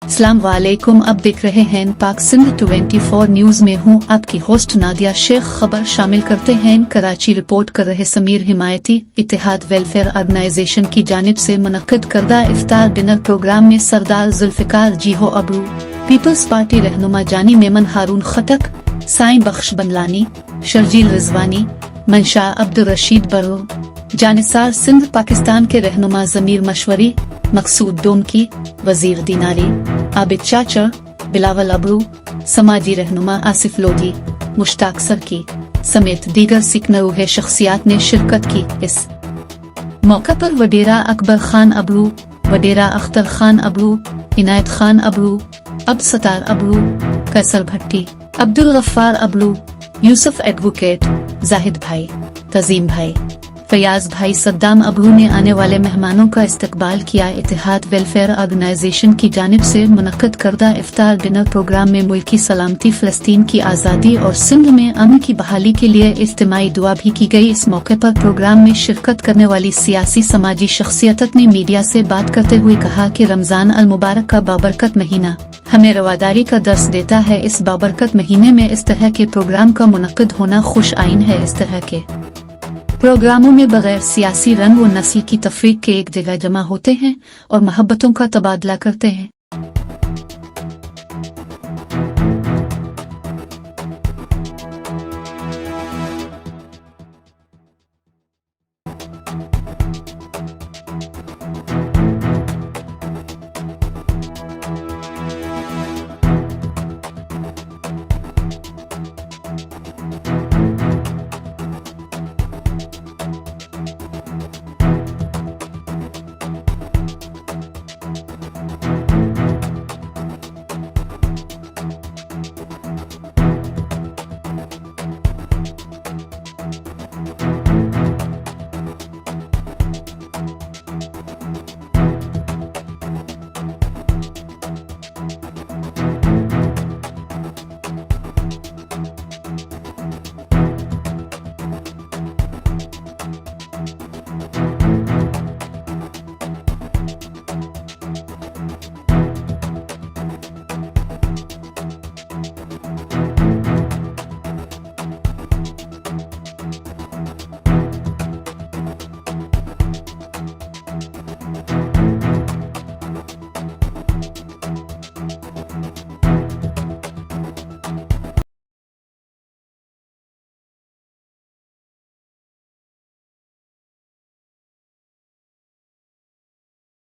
अस्सलाम वालेकुम। अब देख रहे हैं पाक सिंध 24 न्यूज में हूँ आपकी होस्ट नादिया शेख। खबर शामिल करते हैं कराची रिपोर्ट कर रहे समीर हिमायती। इत्तेहाद वेलफेयर ऑर्गेनाइजेशन की जानिब से मुनक्किद करदा इफ्तार डिनर प्रोग्राम में सरदार जुल्फिकार जीहो अबरू, पीपल्स पार्टी रहनुमा जानी मेमन हारून खटक, साईं बख्श बनलानी, शर्जील रिजवानी, मंशा अब्दुल रशीद बरो, जानिसार सिंध पाकिस्तान के रहनुमा जमीर मशवरी, मकसूद डोमकी, वजीर दीनारी, आबिद चाचर, बिलावल अबरू, समाजी रहनुमा आसिफ लोधी, मुश्ताक सरकी समेत दीगर सिख नरूह शख्सियात ने शिरकत की। इस मौका पर वडेरा अकबर खान अबरू, वडेरा अख्तर खान अबरू, इनायत खान अबरू, अब सतार अबरू, कैसर भट्टी, अब्दुल गफ्फार अबरू, यूसुफ एडवोकेट, जाहिद भाई, तजीम भाई, फयाज भाई, सद्दाम अबरू ने आने वाले मेहमानों का इस्तकबाल किया। इत्तेहाद वेलफेयर ऑर्गेनाइजेशन की जानिब से मुनक्किद करदा इफ्तार डिनर प्रोग्राम में मुल्की सलामती, फ़लस्तीन की आज़ादी और सिंध में अमन की बहाली के लिए इज्तिमाई दुआ भी की गई। इस मौके पर प्रोग्राम में शिरकत करने वाली सियासी समाजी शख्सियत ने मीडिया से बात करते हुए कहा कि रमज़ान अल मुबारक का बाबरकत महीना हमें रवादारी का दर्स देता है। इस बाबरकत महीने में इस तरह के प्रोग्राम का मुनक्किद होना खुश आइन है। इस तरह के प्रोग्रामों में बगैर सियासी रंग व नस्ल की तफरीक के एक जगह जमा होते हैं और मोहब्बतों का तबादला करते हैं।